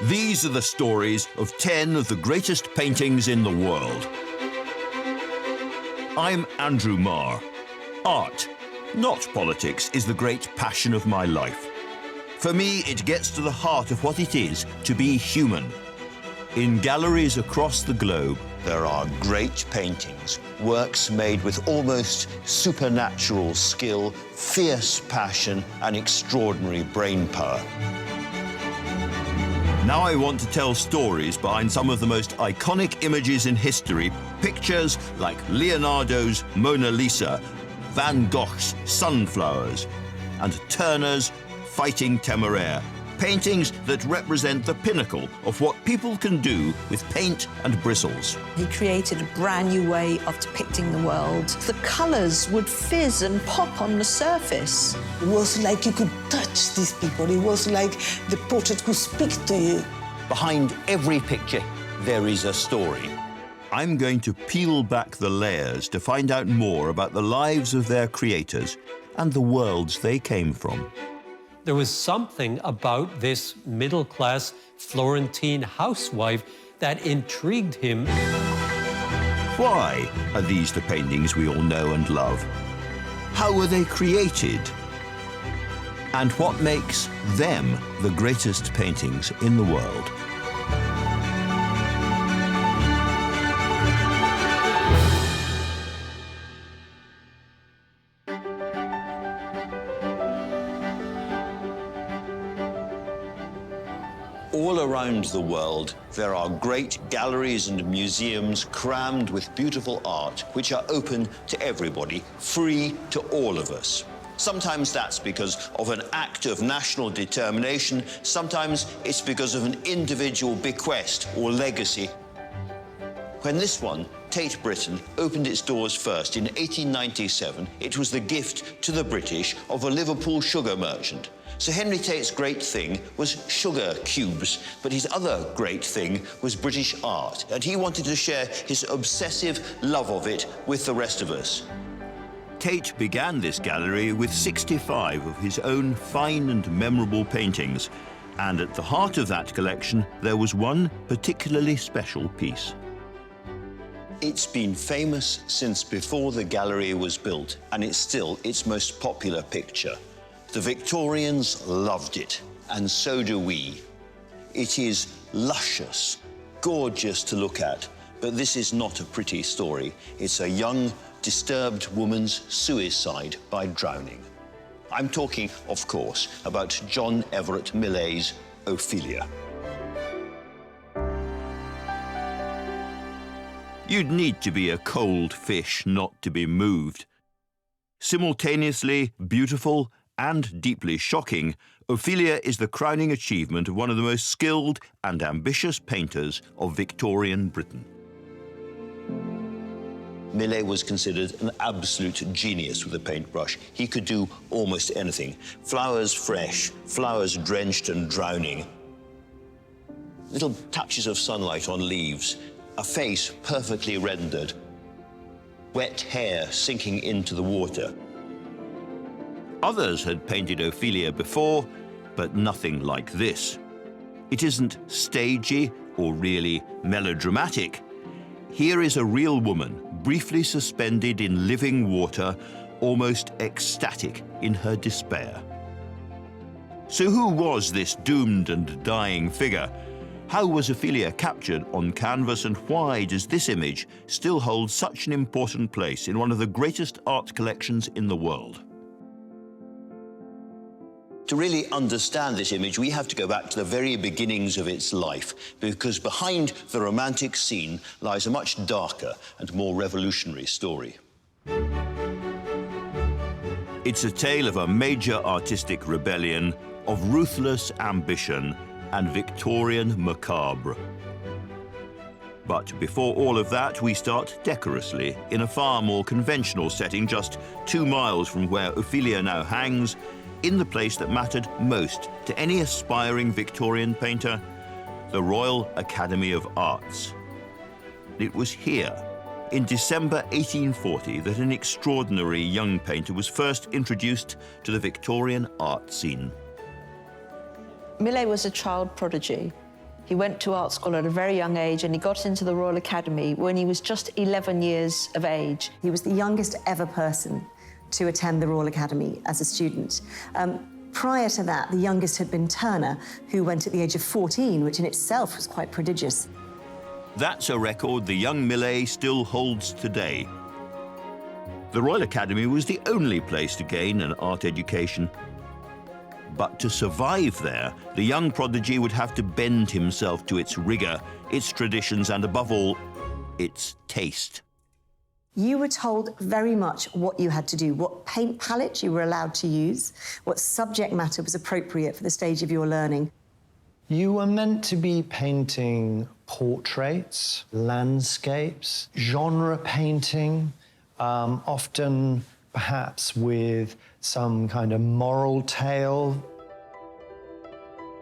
These are the stories of 10 of the greatest paintings in the world. I'm Andrew Marr. Art, not politics, is the great passion of my life. For me, it gets to the heart of what it is to be human. In galleries across the globe, there are great paintings, works made with almost supernatural skill, fierce passion, and extraordinary brain power. Now I want to tell stories behind some of the most iconic images in history, pictures like Leonardo's Mona Lisa, Van Gogh's Sunflowers, and Turner's Fighting Temeraire, paintings that represent the pinnacle of what people can do with paint and bristles. He created a brand new way of depicting the world. The colours would fizz and pop on the surface. It was like you could touch these people. It was like the portrait could speak to you. Behind every picture, there is a story. I'm going to peel back the layers to find out more about the lives of their creators and the worlds they came from. There was something about this middle-class Florentine housewife that intrigued him. Why are these the paintings we all know and love? How were they created? And what makes them the greatest paintings in the world? All around the world, there are great galleries and museums crammed with beautiful art, which are open to everybody, free to all of us. Sometimes that's because of an act of national determination. Sometimes it's because of an individual bequest or legacy. When this one, Tate Britain, opened its doors first in 1897, it was the gift to the British of a Liverpool sugar merchant. So Henry Tate's great thing was sugar cubes, but his other great thing was British art, and he wanted to share his obsessive love of it with the rest of us. Tate began this gallery with 65 of his own fine and memorable paintings, and at the heart of that collection there was one particularly special piece. It's been famous since before the gallery was built, and it's still its most popular picture. The Victorians loved it, and so do we. It is luscious, gorgeous to look at, but this is not a pretty story. It's a young, disturbed woman's suicide by drowning. I'm talking, of course, about John Everett Millais' Ophelia. You'd need to be a cold fish not to be moved. Simultaneously beautiful and deeply shocking, Ophelia is the crowning achievement of one of the most skilled and ambitious painters of Victorian Britain. Millais was considered an absolute genius with a paintbrush. He could do almost anything. Flowers fresh, flowers drenched and drowning, little touches of sunlight on leaves, a face perfectly rendered, wet hair sinking into the water. Others had painted Ophelia before, but nothing like this. It isn't stagey or really melodramatic. Here is a real woman, briefly suspended in living water, almost ecstatic in her despair. So who was this doomed and dying figure? How was Ophelia captured on canvas, and why does this image still hold such an important place in one of the greatest art collections in the world? To really understand this image, we have to go back to the very beginnings of its life, because behind the romantic scene lies a much darker and more revolutionary story. It's a tale of a major artistic rebellion, of ruthless ambition, and Victorian macabre. But before all of that, we start decorously, in a far more conventional setting, just 2 miles from where Ophelia now hangs, in the place that mattered most to any aspiring Victorian painter, the Royal Academy of Arts. It was here, in December 1840, that an extraordinary young painter was first introduced to the Victorian art scene. Millais was a child prodigy. He went to art school at a very young age and he got into the Royal Academy when he was just 11 years of age. He was the youngest ever person to attend the Royal Academy as a student. Prior to that, the youngest had been Turner, who went at the age of 14, which in itself was quite prodigious. That's a record the young Millais still holds today. The Royal Academy was the only place to gain an art education. But to survive there, the young prodigy would have to bend himself to its rigor, its traditions, and above all, its taste. You were told very much what you had to do, what paint palette you were allowed to use, what subject matter was appropriate for the stage of your learning. You were meant to be painting portraits, landscapes, genre painting, often perhaps with some kind of moral tale.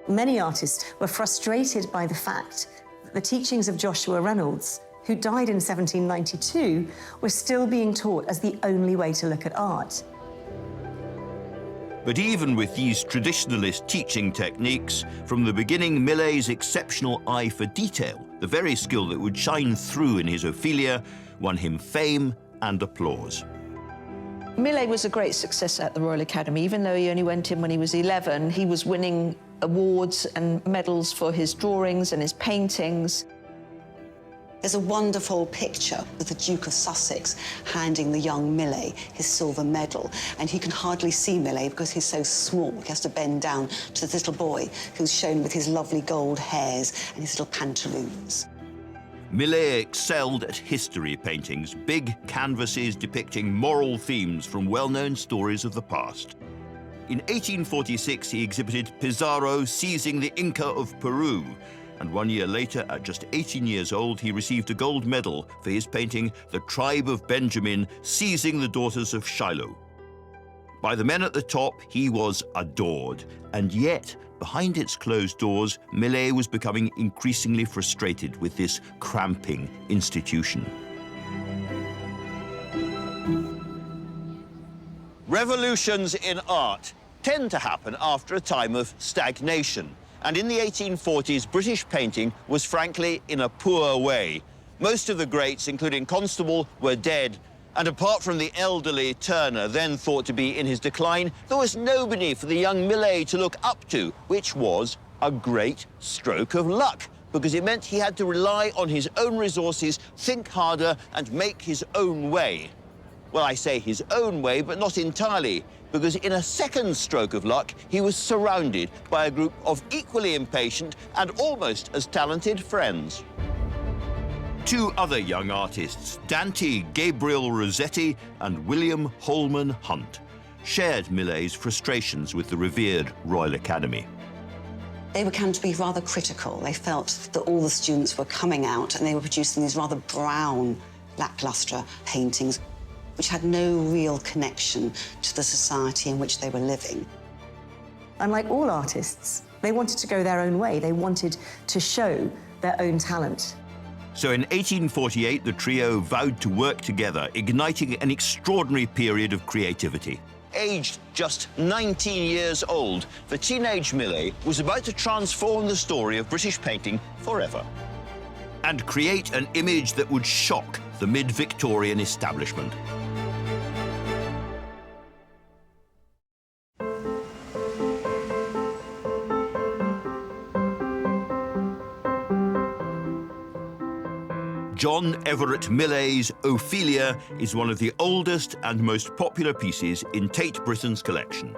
Many artists were frustrated by the fact that the teachings of Joshua Reynolds, who died in 1792, were still being taught as the only way to look at art. But even with these traditionalist teaching techniques, from the beginning, Millais' exceptional eye for detail, the very skill that would shine through in his Ophelia, won him fame and applause. Millais was a great success at the Royal Academy. Even though he only went in when he was 11, he was winning awards and medals for his drawings and his paintings. There's a wonderful picture of the Duke of Sussex handing the young Millais his silver medal, and he can hardly see Millais because he's so small. He has to bend down to this little boy who's shown with his lovely gold hairs and his little pantaloons. Millais excelled at history paintings, big canvases depicting moral themes from well-known stories of the past. In 1846, he exhibited Pizarro seizing the Inca of Peru, and 1 year later, at just 18 years old, he received a gold medal for his painting The Tribe of Benjamin seizing the daughters of Shiloh. By the men at the top, he was adored, and yet, behind its closed doors, Millais was becoming increasingly frustrated with this cramping institution. Revolutions in art tend to happen after a time of stagnation. And in the 1840s, British painting was frankly in a poor way. Most of the greats, including Constable, were dead. And apart from the elderly Turner, then thought to be in his decline, there was nobody for the young Millais to look up to, which was a great stroke of luck, because it meant he had to rely on his own resources, think harder, and make his own way. Well, I say his own way, but not entirely, because in a second stroke of luck, he was surrounded by a group of equally impatient and almost as talented friends. Two other young artists, Dante Gabriel Rossetti and William Holman Hunt, shared Millais' frustrations with the revered Royal Academy. They began to be rather critical. They felt that all the students were coming out and they were producing these rather brown, lacklustre paintings, which had no real connection to the society in which they were living. Unlike all artists, they wanted to go their own way. They wanted to show their own talent. So in 1848, the trio vowed to work together, igniting an extraordinary period of creativity. Aged just 19 years old, the teenage Millais was about to transform the story of British painting forever and create an image that would shock the mid-Victorian establishment. John Everett Millais' Ophelia is one of the oldest and most popular pieces in Tate Britain's collection.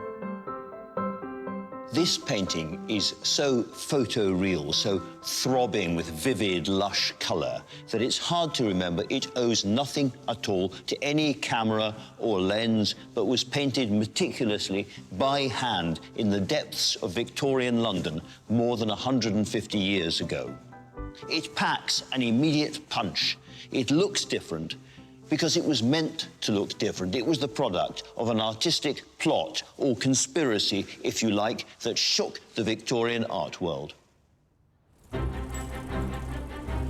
This painting is so photoreal, so throbbing with vivid, lush colour, that it's hard to remember it owes nothing at all to any camera or lens, but was painted meticulously by hand in the depths of Victorian London more than 150 years ago. It packs an immediate punch. It looks different because it was meant to look different. It was the product of an artistic plot or conspiracy, if you like, that shook the Victorian art world.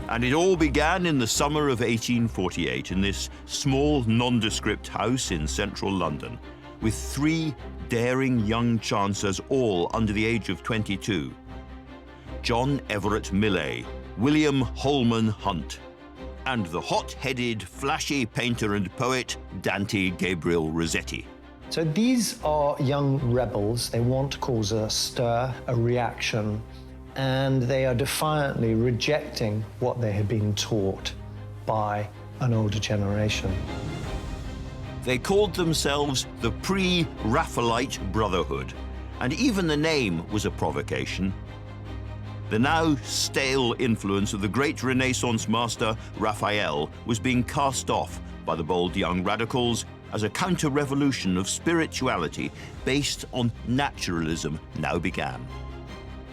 And it all began in the summer of 1848 in this small, nondescript house in central London, with three daring young chancers, all under the age of 22. John Everett Millais, William Holman Hunt, and the hot-headed, flashy painter and poet Dante Gabriel Rossetti. So these are young rebels. They want to cause a stir, a reaction, and they are defiantly rejecting what they have been taught by an older generation. They called themselves the Pre-Raphaelite Brotherhood, and even the name was a provocation. The now stale influence of the great Renaissance master Raphael was being cast off by the bold young radicals as a counter-revolution of spirituality based on naturalism now began.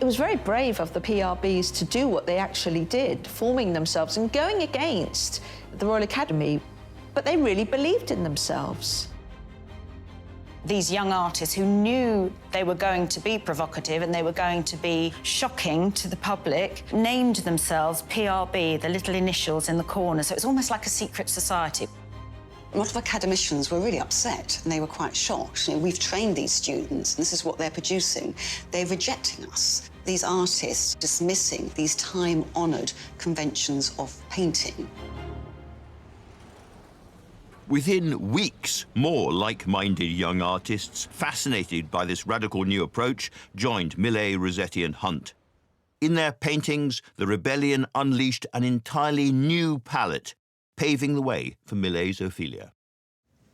It was very brave of the PRBs to do what they actually did, forming themselves and going against the Royal Academy, but they really believed in themselves. These young artists who knew they were going to be provocative and they were going to be shocking to the public named themselves PRB, the little initials in the corner, so it's almost like a secret society. A lot of academicians were really upset and they were quite shocked. You know, we've trained these students and this is what they're producing. They're rejecting us. These artists dismissing these time-honoured conventions of painting. Within weeks, more like-minded young artists, fascinated by this radical new approach, joined Millais, Rossetti and Hunt. In their paintings, the rebellion unleashed an entirely new palette, paving the way for Millais' Ophelia.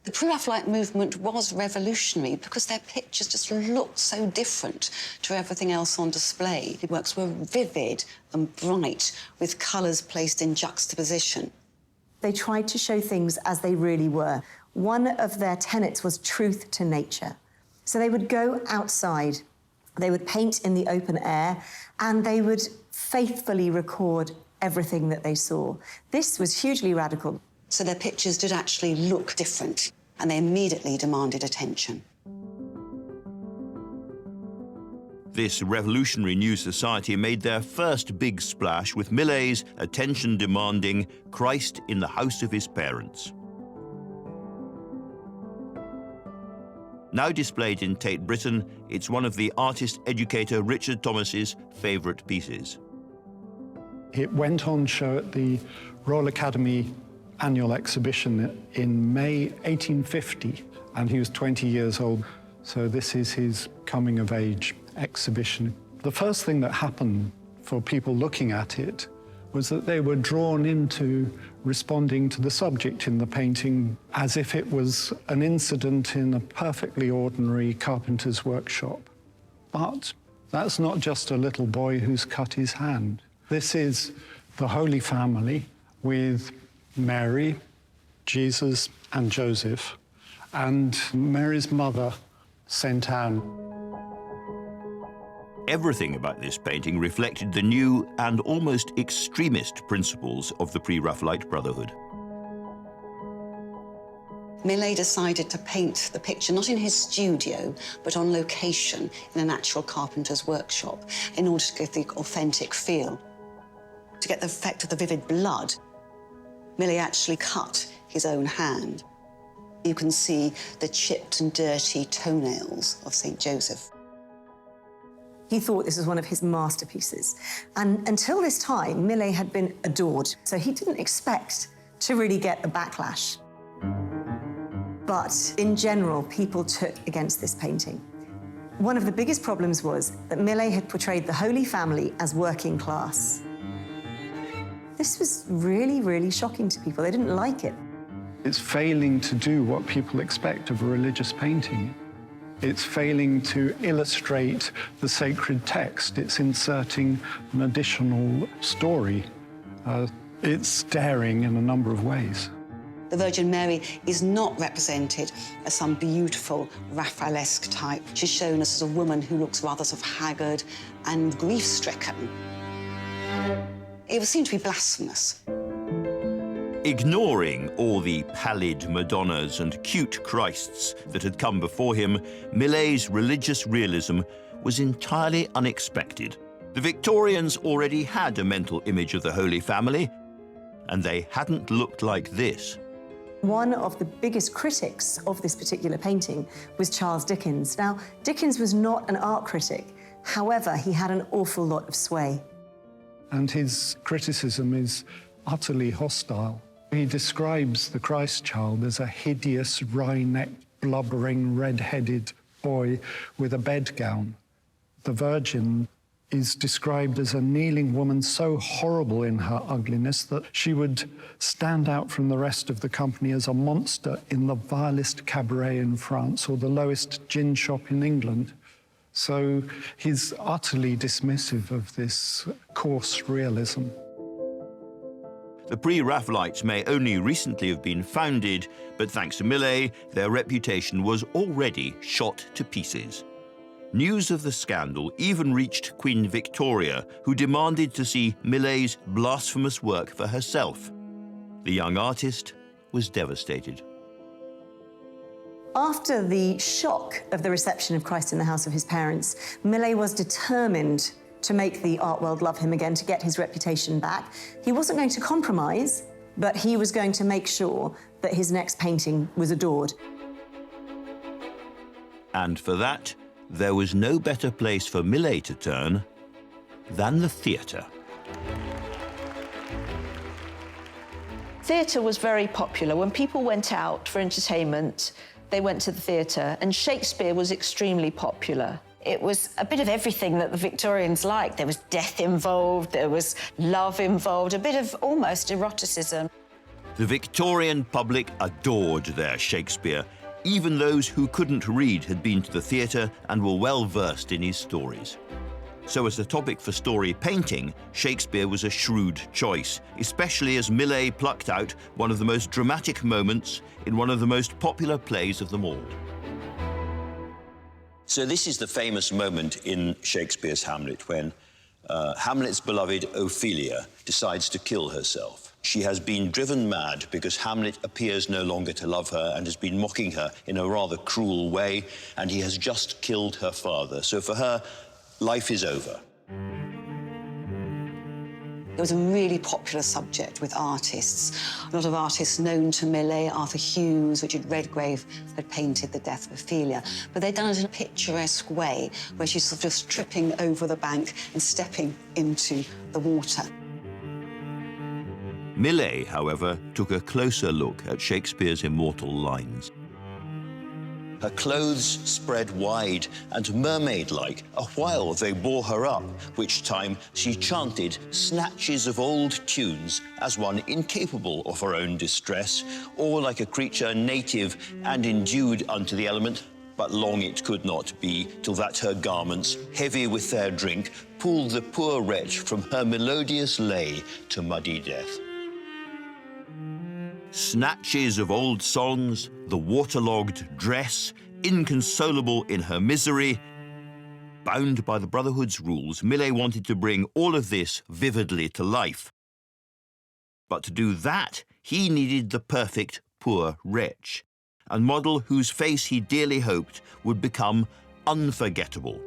The Pre-Raphaelite movement was revolutionary because their pictures just looked so different to everything else on display. The works were vivid and bright, with colours placed in juxtaposition. They tried to show things as they really were. One of their tenets was truth to nature. So they would go outside, they would paint in the open air, and they would faithfully record everything that they saw. This was hugely radical. So their pictures did actually look different, and they immediately demanded attention. This revolutionary new society made their first big splash with Millais' attention-demanding Christ in the House of His Parents. Now displayed in Tate Britain, it's one of the artist-educator Richard Thomas's favourite pieces. It went on show at the Royal Academy annual exhibition in May 1850, and he was 20 years old. So this is his coming-of-age exhibition. The first thing that happened for people looking at it was that they were drawn into responding to the subject in the painting as if it was an incident in a perfectly ordinary carpenter's workshop. But that's not just a little boy who's cut his hand. This is the Holy Family with Mary, Jesus and Joseph, and Mary's mother, St. Anne. Everything about this painting reflected the new and almost extremist principles of the Pre-Raphaelite Brotherhood. Millais decided to paint the picture not in his studio, but on location in an actual carpenter's workshop in order to get the authentic feel. To get the effect of the vivid blood, Millais actually cut his own hand. You can see the chipped and dirty toenails of St. Joseph. He thought this was one of his masterpieces. And until this time, Millais had been adored, so he didn't expect to really get a backlash. But in general, people took against this painting. One of the biggest problems was that Millais had portrayed the Holy Family as working class. This was really, really shocking to people. They didn't like it. It's failing to do what people expect of a religious painting. It's failing to illustrate the sacred text. It's inserting an additional story. It's daring in a number of ways. The Virgin Mary is not represented as some beautiful Raphaelesque type. She's shown us as a woman who looks rather sort of haggard and grief-stricken. It would seem to be blasphemous. Ignoring all the pallid Madonnas and cute Christs that had come before him, Millais' religious realism was entirely unexpected. The Victorians already had a mental image of the Holy Family, and they hadn't looked like this. One of the biggest critics of this particular painting was Charles Dickens. Now, Dickens was not an art critic. However, he had an awful lot of sway. And his criticism is utterly hostile. He describes the Christ child as a hideous, wry-necked, blubbering, red-headed boy with a bedgown. The Virgin is described as a kneeling woman so horrible in her ugliness that she would stand out from the rest of the company as a monster in the vilest cabaret in France or the lowest gin shop in England. So he's utterly dismissive of this coarse realism. The Pre-Raphaelites may only recently have been founded, but thanks to Millais, their reputation was already shot to pieces. News of the scandal even reached Queen Victoria, who demanded to see Millais' blasphemous work for herself. The young artist was devastated. After the shock of the reception of Christ in the house of his parents, Millais was determined to make the art world love him again, to get his reputation back. He wasn't going to compromise, but he was going to make sure that his next painting was adored. And for that, there was no better place for Millais to turn than the theatre. Theatre was very popular. When people went out for entertainment, they went to the theatre, and Shakespeare was extremely popular. It was a bit of everything that the Victorians liked. There was death involved, there was love involved, a bit of almost eroticism. The Victorian public adored their Shakespeare. Even those who couldn't read had been to the theatre and were well versed in his stories. So as the topic for story painting, Shakespeare was a shrewd choice, especially as Millais plucked out one of the most dramatic moments in one of the most popular plays of them all. So this is the famous moment in Shakespeare's Hamlet when Hamlet's beloved Ophelia decides to kill herself. She has been driven mad because Hamlet appears no longer to love her and has been mocking her in a rather cruel way, and he has just killed her father. So for her, life is over. It was a really popular subject with artists. A lot of artists known to Millais, Arthur Hughes, Richard Redgrave, had painted the death of Ophelia. But they'd done it in a picturesque way, where she's sort of just tripping over the bank and stepping into the water. Millais, however, took a closer look at Shakespeare's immortal lines. Her clothes spread wide and mermaid-like, a while they bore her up, which time she chanted snatches of old tunes as one incapable of her own distress, or like a creature native and endued unto the element, but long it could not be, till that her garments, heavy with their drink, pulled the poor wretch from her melodious lay to muddy death. Snatches of old songs, the waterlogged dress, inconsolable in her misery. Bound by the Brotherhood's rules, Millais wanted to bring all of this vividly to life. But to do that, he needed the perfect poor wretch, a model whose face he dearly hoped would become unforgettable.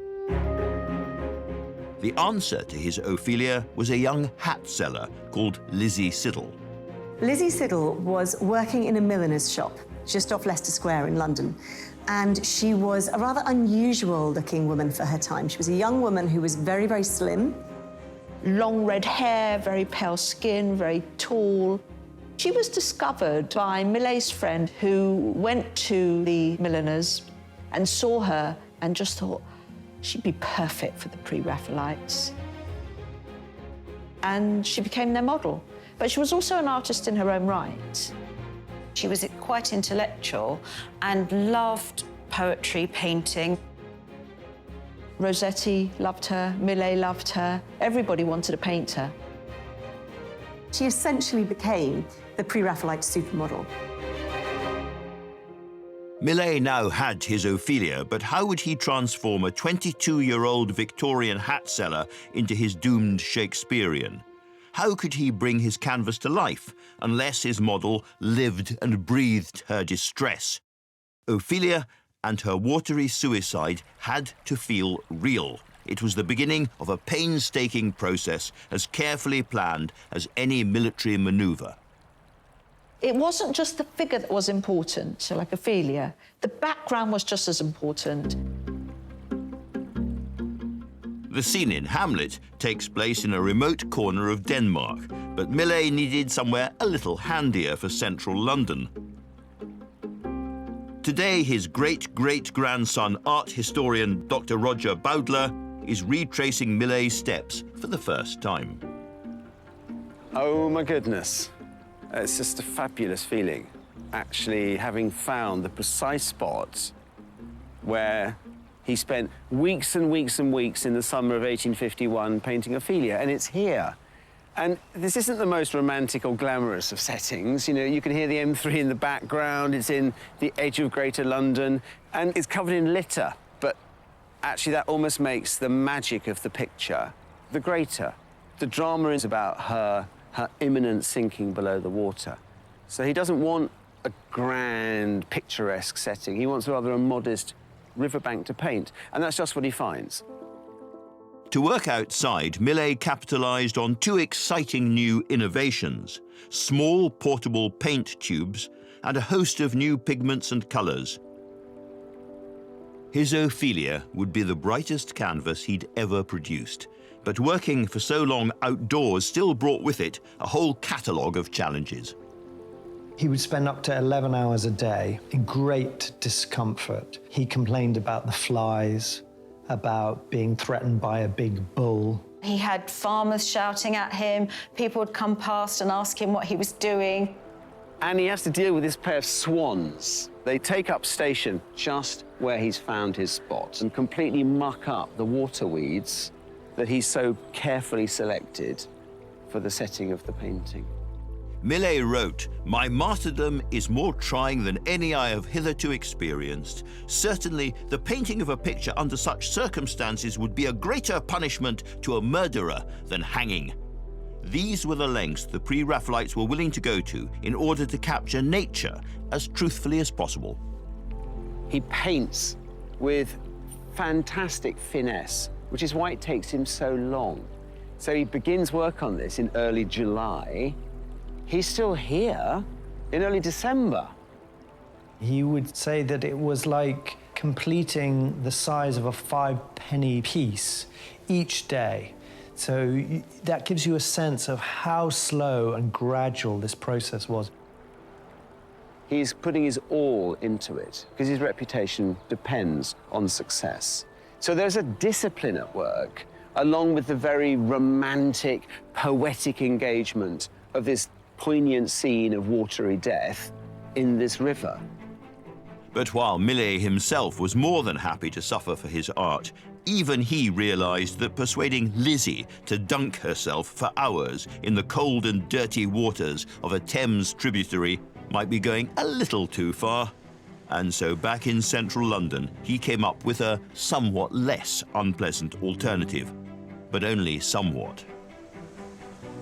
The answer to his Ophelia was a young hat seller called Lizzy Siddle. Lizzy Siddle was working in a milliner's shop just off Leicester Square in London, and she was a rather unusual-looking woman for her time. She was a young woman who was very, very slim. Long red hair, very pale skin, very tall. She was discovered by Millais' friend, who went to the milliner's and saw her and just thought she'd be perfect for the Pre-Raphaelites. And she became their model. But she was also an artist in her own right. She was quite intellectual and loved poetry, painting. Rossetti loved her, Millais loved her. Everybody wanted to paint her. She essentially became the Pre-Raphaelite supermodel. Millais now had his Ophelia, but how would he transform a 22-year-old Victorian hat seller into his doomed Shakespearean? How could he bring his canvas to life unless his model lived and breathed her distress? Ophelia and her watery suicide had to feel real. It was the beginning of a painstaking process as carefully planned as any military maneuver. It wasn't just the figure that was important, so like Ophelia. The background was just as important. The scene in Hamlet takes place in a remote corner of Denmark, but Millais needed somewhere a little handier for central London. Today, his great-great-grandson, art historian Dr. Roger Bowdler, is retracing Millais' steps for the first time. Oh my goodness. It's just a fabulous feeling, actually having found the precise spot where he spent weeks and weeks and weeks in the summer of 1851 painting Ophelia, and it's here. And this isn't the most romantic or glamorous of settings. You know, you can hear the M3 in the background, it's in the edge of Greater London, and it's covered in litter. But actually that almost makes the magic of the picture the greater. The drama is about her imminent sinking below the water. So he doesn't want a grand, picturesque setting. He wants rather a modest riverbank to paint, and that's just what he finds. To work outside, Millais capitalized on two exciting new innovations: small portable paint tubes and a host of new pigments and colors. His Ophelia would be the brightest canvas he'd ever produced, but working for so long outdoors still brought with it a whole catalogue of challenges. He would spend up to 11 hours a day in great discomfort. He complained about the flies, about being threatened by a big bull. He had farmers shouting at him. People would come past and ask him what he was doing. And he has to deal with this pair of swans. They take up station just where he's found his spot and completely muck up the water weeds that he's so carefully selected for the setting of the painting. Millais wrote, "My martyrdom is more trying than any I have hitherto experienced. Certainly, the painting of a picture under such circumstances would be a greater punishment to a murderer than hanging." These were the lengths the Pre-Raphaelites were willing to go to in order to capture nature as truthfully as possible. He paints with fantastic finesse, which is why it takes him so long. So he begins work on this in early July. He's still here in early December. He would say that it was like completing the size of a 5-penny piece each day. So that gives you a sense of how slow and gradual this process was. He's putting his all into it because his reputation depends on success. So there's a discipline at work, along with the very romantic, poetic engagement of this poignant scene of watery death in this river. But while Millais himself was more than happy to suffer for his art, even he realized that persuading Lizzy to dunk herself for hours in the cold and dirty waters of a Thames tributary might be going a little too far. And so back in central London, he came up with a somewhat less unpleasant alternative, but only somewhat.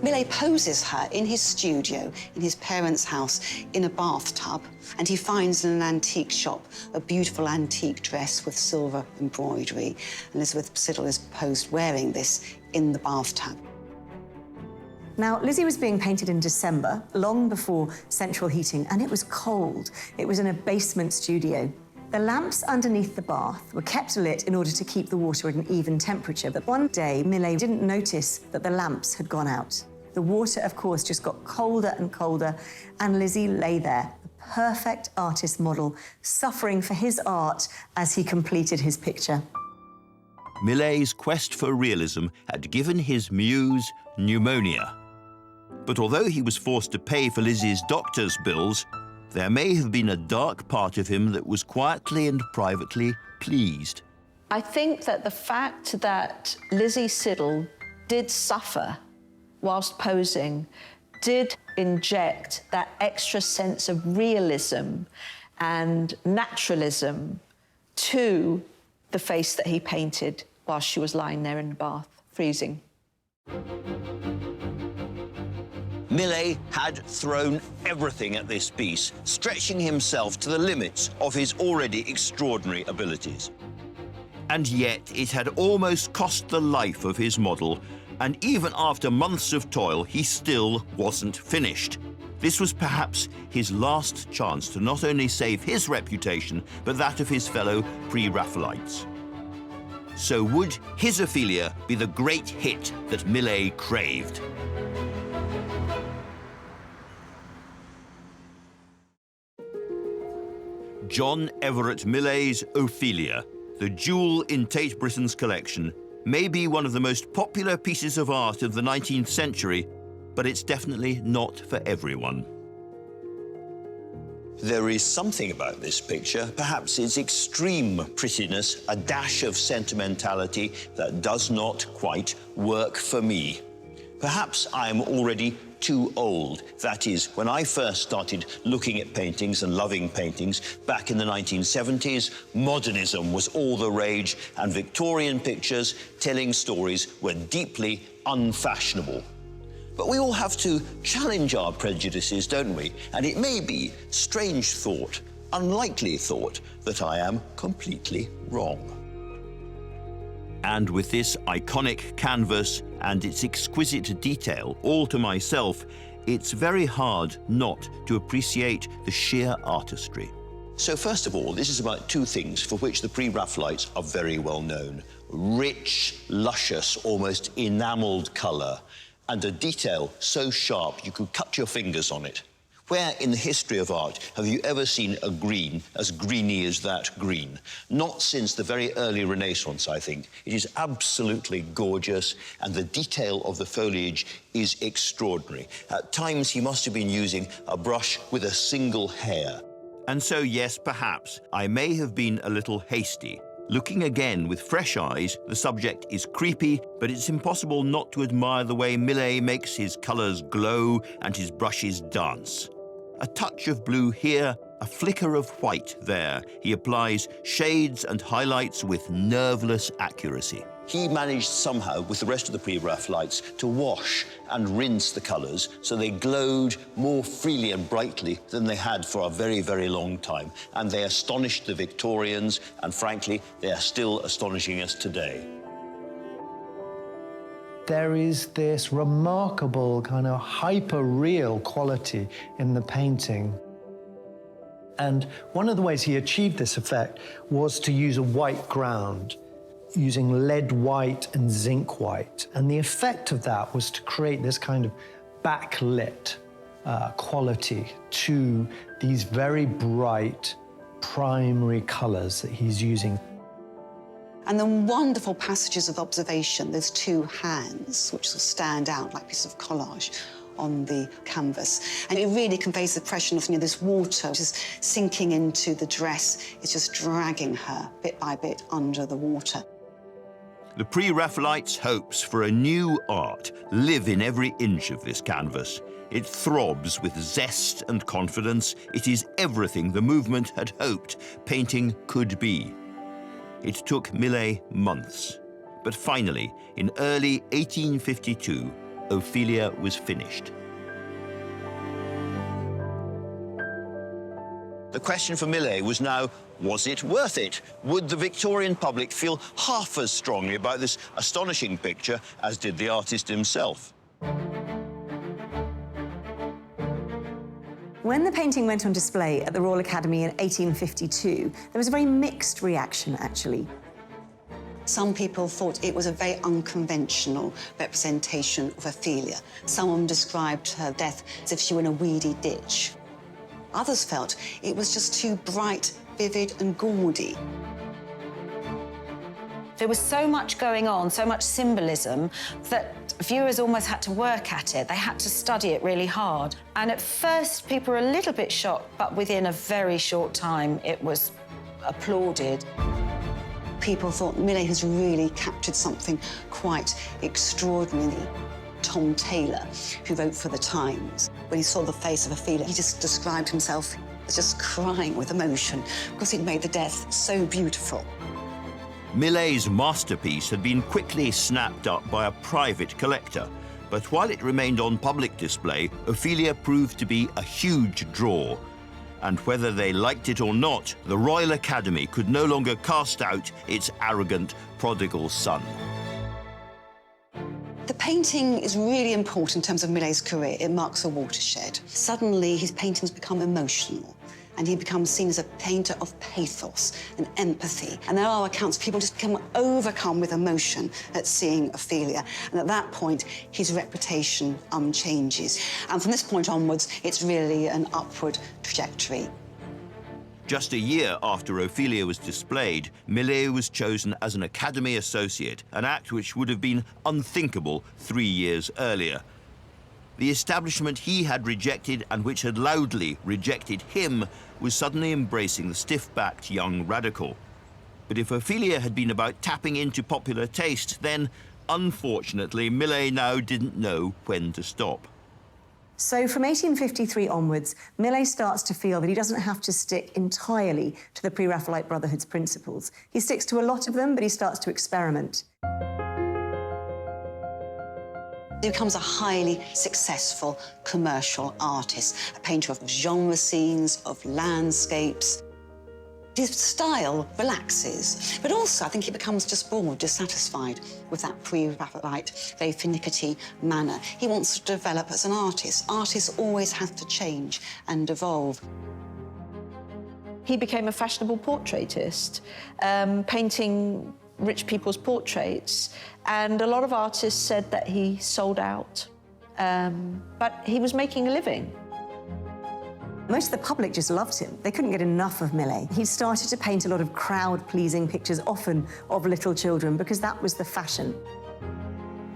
Millais poses her in his studio, in his parents' house, in a bathtub, and he finds in an antique shop a beautiful antique dress with silver embroidery. Elizabeth Siddal is posed wearing this in the bathtub. Now, Lizzy was being painted in December, long before central heating, and it was cold. It was in a basement studio. The lamps underneath the bath were kept lit in order to keep the water at an even temperature. But one day, Millais didn't notice that the lamps had gone out. The water, of course, just got colder and colder, and Lizzy lay there, the perfect artist model, suffering for his art as he completed his picture. Millais' quest for realism had given his muse pneumonia. But although he was forced to pay for Lizzy's doctor's bills, there may have been a dark part of him that was quietly and privately pleased. I think that the fact that Lizzy Siddal did suffer whilst posing did inject that extra sense of realism and naturalism to the face that he painted while she was lying there in the bath, freezing. Millais had thrown everything at this piece, stretching himself to the limits of his already extraordinary abilities. And yet it had almost cost the life of his model, and even after months of toil, he still wasn't finished. This was perhaps his last chance to not only save his reputation, but that of his fellow Pre-Raphaelites. So would his Ophelia be the great hit that Millais craved? John Everett Millais' Ophelia, the jewel in Tate Britain's collection, may be one of the most popular pieces of art of the 19th century, but it's definitely not for everyone. There is something about this picture, perhaps its extreme prettiness, a dash of sentimentality that does not quite work for me. Perhaps I'm already too old. That is, when I first started looking at paintings and loving paintings back in the 1970s, modernism was all the rage, and Victorian pictures telling stories were deeply unfashionable. But we all have to challenge our prejudices, don't we? And it may be strange thought, unlikely thought, that I am completely wrong. And with this iconic canvas and its exquisite detail all to myself, it's very hard not to appreciate the sheer artistry. So first of all, this is about two things for which the Pre-Raphaelites are very well known. Rich, luscious, almost enameled colour, and a detail so sharp you could cut your fingers on it. Where in the history of art have you ever seen a green as greeny as that green? Not since the very early Renaissance, I think. It is absolutely gorgeous, and the detail of the foliage is extraordinary. At times, he must have been using a brush with a single hair. And so, yes, perhaps, I may have been a little hasty. Looking again with fresh eyes, the subject is creepy, but it's impossible not to admire the way Millais makes his colours glow and his brushes dance. A touch of blue here, a flicker of white there. He applies shades and highlights with nerveless accuracy. He managed somehow, with the rest of the Pre-Raphaelites, to wash and rinse the colours so they glowed more freely and brightly than they had for a very, very long time. And they astonished the Victorians, and frankly, they are still astonishing us today. There is this remarkable kind of hyper-real quality in the painting. And one of the ways he achieved this effect was to use a white ground, using lead white and zinc white. And the effect of that was to create this kind of backlit quality to these very bright primary colors that he's using. And the wonderful passages of observation, those two hands, which will stand out like pieces of collage on the canvas. And it really conveys the impression of, this water just sinking into the dress. It's just dragging her bit by bit under the water. The Pre-Raphaelites' hopes for a new art live in every inch of this canvas. It throbs with zest and confidence. It is everything the movement had hoped painting could be. It took Millais months, but finally, in early 1852, Ophelia was finished. The question for Millais was now, was it worth it? Would the Victorian public feel half as strongly about this astonishing picture as did the artist himself? When the painting went on display at the Royal Academy in 1852, there was a very mixed reaction, actually. Some people thought it was a very unconventional representation of Ophelia. Someone described her death as if she were in a weedy ditch. Others felt it was just too bright, vivid and gaudy. There was so much going on, so much symbolism, that viewers almost had to work at it. They had to study it really hard. And at first, people were a little bit shocked, but within a very short time, it was applauded. People thought Millais has really captured something quite extraordinary. Tom Taylor, who wrote for The Times, when he saw the face of Ophelia, he just described himself as just crying with emotion because he'd made the death so beautiful. Millais' masterpiece had been quickly snapped up by a private collector, but while it remained on public display, Ophelia proved to be a huge draw. And whether they liked it or not, the Royal Academy could no longer cast out its arrogant prodigal son. The painting is really important in terms of Millais' career. It marks a watershed. Suddenly, his paintings become emotional. and he becomes seen as a painter of pathos and empathy. And there are accounts of people just become overcome with emotion at seeing Ophelia. And at that point, his reputation changes. And from this point onwards, it's really an upward trajectory. Just a year after Ophelia was displayed, Millais was chosen as an Academy Associate, an act which would have been unthinkable 3 years earlier. The establishment he had rejected and which had loudly rejected him was suddenly embracing the stiff-backed young radical. But if Ophelia had been about tapping into popular taste, then, unfortunately, Millais now didn't know when to stop. So from 1853 onwards, Millais starts to feel that he doesn't have to stick entirely to the Pre-Raphaelite Brotherhood's principles. He sticks to a lot of them, but he starts to experiment. He becomes a highly successful commercial artist, a painter of genre scenes, of landscapes. His style relaxes, but also I think he becomes just bored, dissatisfied with that pre-Raphaelite, very finicky manner. He wants to develop as an artist. Artists always have to change and evolve. He became a fashionable portraitist, painting rich people's portraits, and a lot of artists said that he sold out, but he was making a living. Most of the public just loved him. They couldn't get enough of Millais. He started to paint a lot of crowd-pleasing pictures, often of little children, because that was the fashion.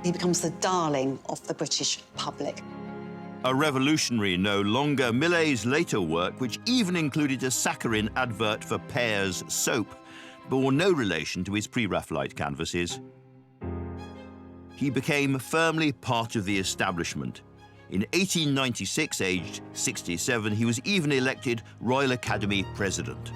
He becomes the darling of the British public. A revolutionary no longer, Millais' later work, which even included a saccharine advert for Pear's soap, bore no relation to his Pre-Raphaelite canvases. He became firmly part of the establishment. In 1896, aged 67, he was even elected Royal Academy President.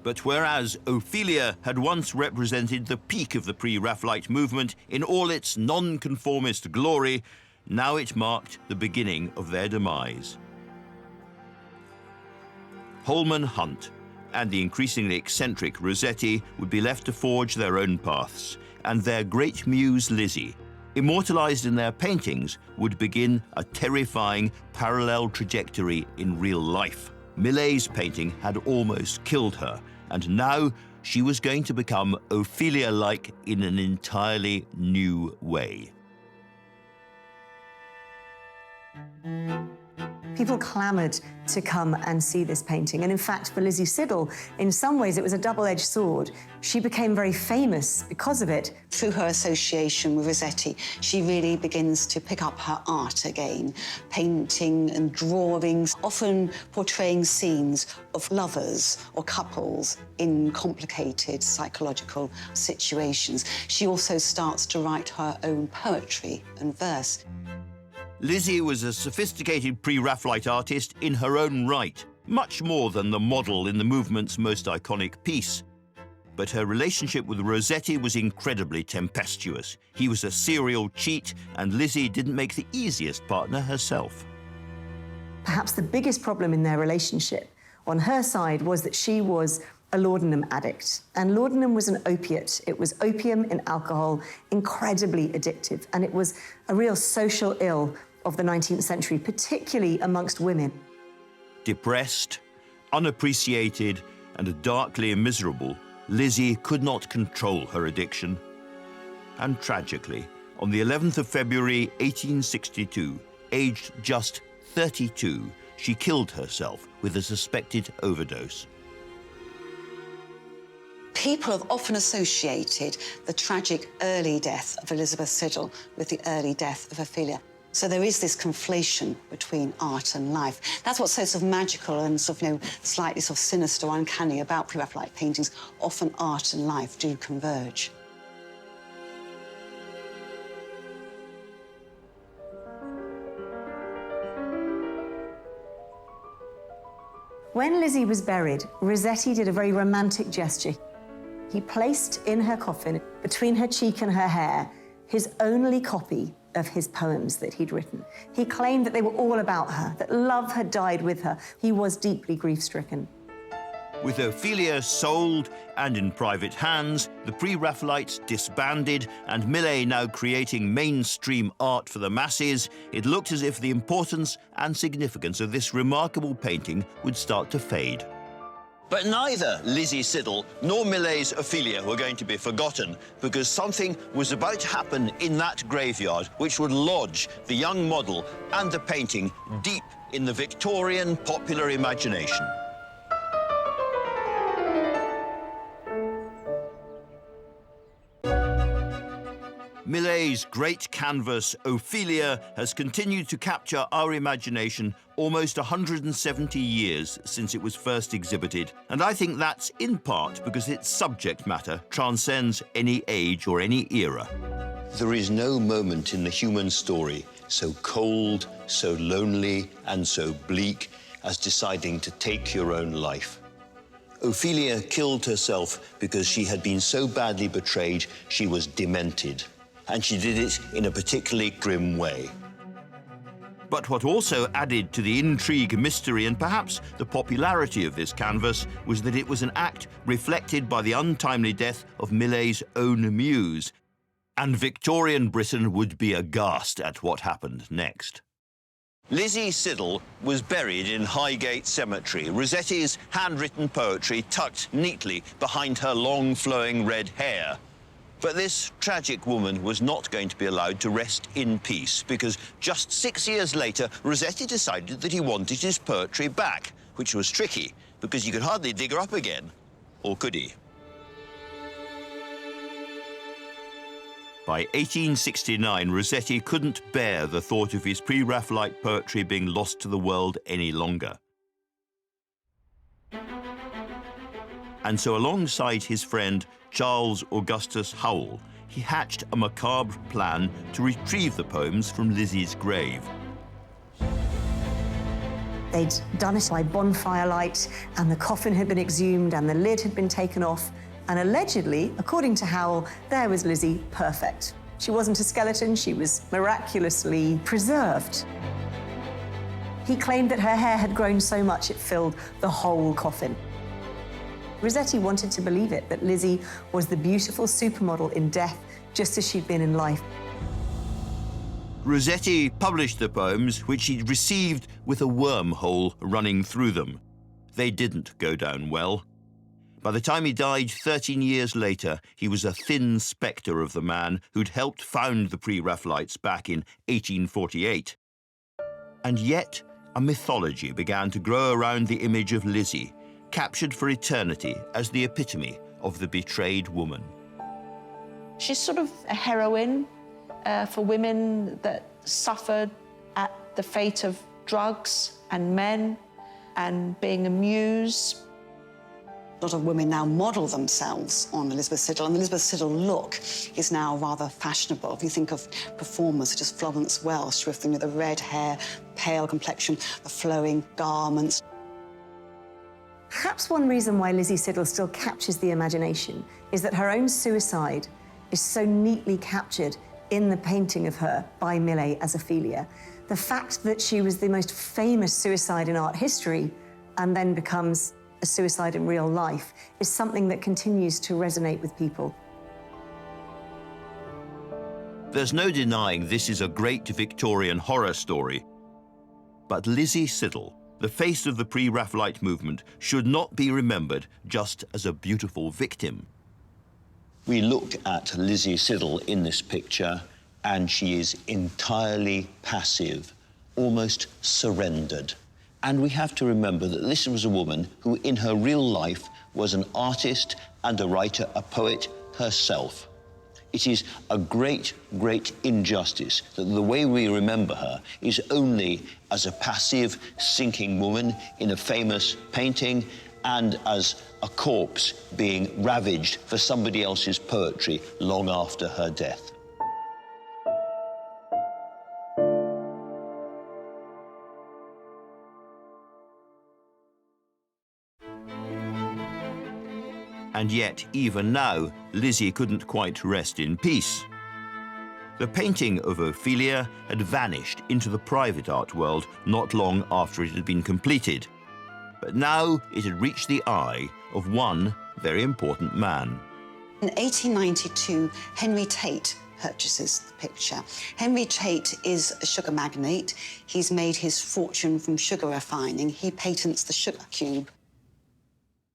But whereas Ophelia had once represented the peak of the Pre-Raphaelite movement in all its non-conformist glory, now it marked the beginning of their demise. Holman Hunt and the increasingly eccentric Rossetti would be left to forge their own paths, and their great muse Lizzy, immortalized in their paintings, would begin a terrifying parallel trajectory in real life. Millais' painting had almost killed her, and now she was going to become Ophelia-like in an entirely new way. People clamoured to come and see this painting. And in fact, for Lizzy Siddal, in some ways, it was a double-edged sword. She became very famous because of it. Through her association with Rossetti, she really begins to pick up her art again, painting and drawings, often portraying scenes of lovers or couples in complicated psychological situations. She also starts to write her own poetry and verse. Lizzy was a sophisticated Pre-Raphaelite artist in her own right, much more than the model in the movement's most iconic piece. But her relationship with Rossetti was incredibly tempestuous. He was a serial cheat, and Lizzy didn't make the easiest partner herself. Perhaps the biggest problem in their relationship on her side was that she was a laudanum addict. And laudanum was an opiate. It was opium in alcohol, incredibly addictive. And it was a real social ill of the 19th century, particularly amongst women. Depressed, unappreciated, and darkly miserable, Lizzy could not control her addiction. And tragically, on the 11th of February, 1862, aged just 32, she killed herself with a suspected overdose. People have often associated the tragic early death of Elizabeth Siddal with the early death of Ophelia. So there is this conflation between art and life. That's what's so sort of magical and sort of, slightly sort of sinister or uncanny about Pre-Raphaelite paintings. Often art and life do converge. When Lizzy was buried, Rossetti did a very romantic gesture. He placed in her coffin, between her cheek and her hair, his only copy of his poems that he'd written. He claimed that they were all about her, that love had died with her. He was deeply grief-stricken. With Ophelia sold and in private hands, the Pre-Raphaelites disbanded, and Millais now creating mainstream art for the masses, it looked as if the importance and significance of this remarkable painting would start to fade. But neither Lizzy Siddal nor Millais' Ophelia were going to be forgotten, because something was about to happen in that graveyard which would lodge the young model and the painting deep in the Victorian popular imagination. Millais' great canvas, Ophelia, has continued to capture our imagination almost 170 years since it was first exhibited, and I think that's in part because its subject matter transcends any age or any era. There is no moment in the human story so cold, so lonely, and so bleak as deciding to take your own life. Ophelia killed herself because she had been so badly betrayed she was demented. And she did it in a particularly grim way. But what also added to the intrigue, mystery, and perhaps the popularity of this canvas was that it was an act reflected by the untimely death of Millais' own muse. And Victorian Britain would be aghast at what happened next. Lizzy Siddal was buried in Highgate Cemetery, Rossetti's handwritten poetry tucked neatly behind her long flowing red hair. But this tragic woman was not going to be allowed to rest in peace, because just 6 years later, Rossetti decided that he wanted his poetry back, which was tricky, because you could hardly dig her up again. Or could he? By 1869, Rossetti couldn't bear the thought of his Pre-Raphaelite poetry being lost to the world any longer. And so alongside his friend Charles Augustus Howell, he hatched a macabre plan to retrieve the poems from Lizzy's grave. They'd done it by bonfire light, and the coffin had been exhumed and the lid had been taken off, and allegedly, according to Howell, there was Lizzy perfect. She wasn't a skeleton, she was miraculously preserved. He claimed that her hair had grown so much it filled the whole coffin. Rossetti wanted to believe it, that Lizzy was the beautiful supermodel in death, just as she'd been in life. Rossetti published the poems, which he'd received with a wormhole running through them. They didn't go down well. By the time he died 13 years later, he was a thin spectre of the man who'd helped found the Pre-Raphaelites back in 1848. And yet, a mythology began to grow around the image of Lizzy, captured for eternity as the epitome of the betrayed woman. She's sort of a heroine for women that suffered at the fate of drugs and men and being a muse. A lot of women now model themselves on Elizabeth Siddal, and the Elizabeth Siddal look is now rather fashionable. If you think of performers such as Florence Welch with the red hair, pale complexion, the flowing garments. Perhaps one reason why Lizzy Siddal still captures the imagination is that her own suicide is so neatly captured in the painting of her by Millais as Ophelia. The fact that she was the most famous suicide in art history and then becomes a suicide in real life is something that continues to resonate with people. There's no denying this is a great Victorian horror story. But Lizzy Siddal, the face of the Pre-Raphaelite movement, should not be remembered just as a beautiful victim. We look at Lizzy Siddal in this picture, and she is entirely passive, almost surrendered. And we have to remember that this was a woman who, in her real life, was an artist and a writer, a poet herself. It is a great, great injustice that the way we remember her is only as a passive, sinking woman in a famous painting and as a corpse being ravaged for somebody else's poetry long after her death. And yet, even now, Lizzy couldn't quite rest in peace. The painting of Ophelia had vanished into the private art world not long after it had been completed. But now it had reached the eye of one very important man. In 1892, Henry Tate purchases the picture. Henry Tate is a sugar magnate. He's made his fortune from sugar refining. He patents the sugar cube.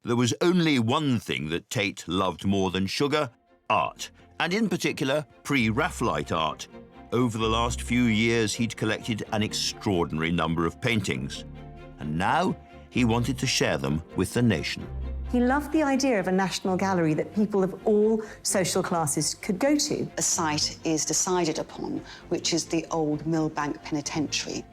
There was only one thing that Tate loved more than sugar: art, and in particular, Pre-Raphaelite art. Over the last few years, he'd collected an extraordinary number of paintings, and now he wanted to share them with the nation. He loved the idea of a national gallery that people of all social classes could go to. A site is decided upon, which is the old Millbank Penitentiary.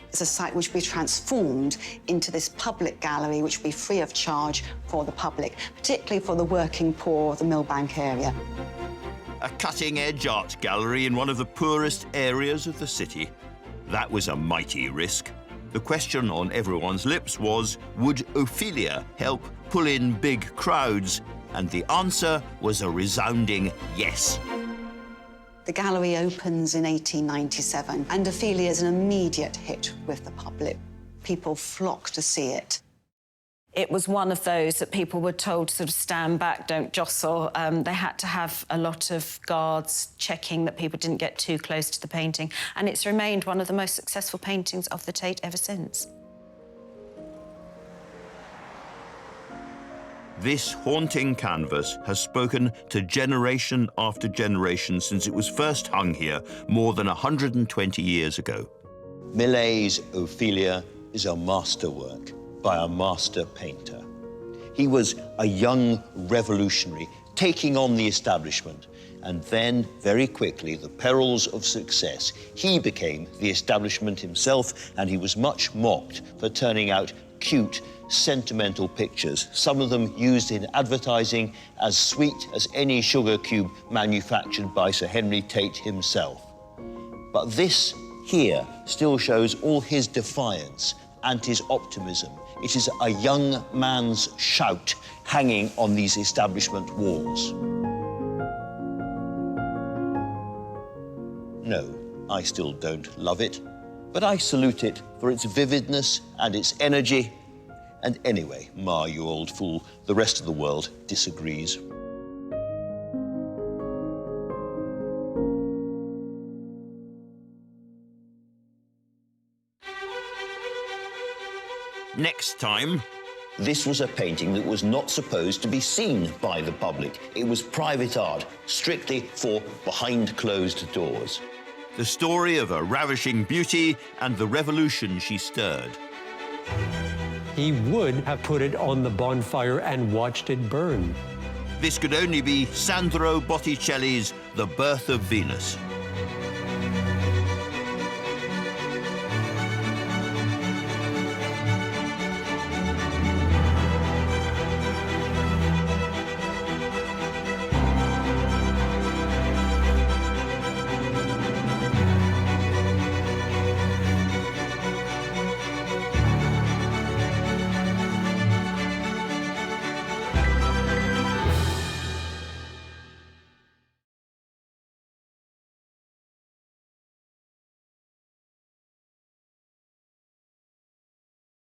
It's a site which will be transformed into this public gallery, which will be free of charge for the public, particularly for the working poor of the Millbank area. A cutting-edge art gallery in one of the poorest areas of the city. That was a mighty risk. The question on everyone's lips was, would Ophelia help pull in big crowds? And the answer was a resounding yes. The gallery opens in 1897, and Ophelia is an immediate hit with the public. People flock to see it. It was one of those that people were told to sort of stand back, don't jostle. They had to have a lot of guards checking that people didn't get too close to the painting. And it's remained one of the most successful paintings of the Tate ever since. This haunting canvas has spoken to generation after generation since it was first hung here more than 120 years ago. Millais' Ophelia is a masterwork by a master painter. He was a young revolutionary taking on the establishment, and then, very quickly, the perils of success. He became the establishment himself, and he was much mocked for turning out cute, sentimental pictures, some of them used in advertising as sweet as any sugar cube manufactured by Sir Henry Tate himself. But this here still shows all his defiance and his optimism. It is a young man's shout hanging on these establishment walls. No, I still don't love it, but I salute it for its vividness and its energy. And anyway, Ma, you old fool, the rest of the world disagrees. Next time, this was a painting that was not supposed to be seen by the public. It was private art, strictly for behind closed doors. the story of a ravishing beauty and the revolution she stirred. He would have put it on the bonfire and watched it burn. This could only be Sandro Botticelli's The Birth of Venus.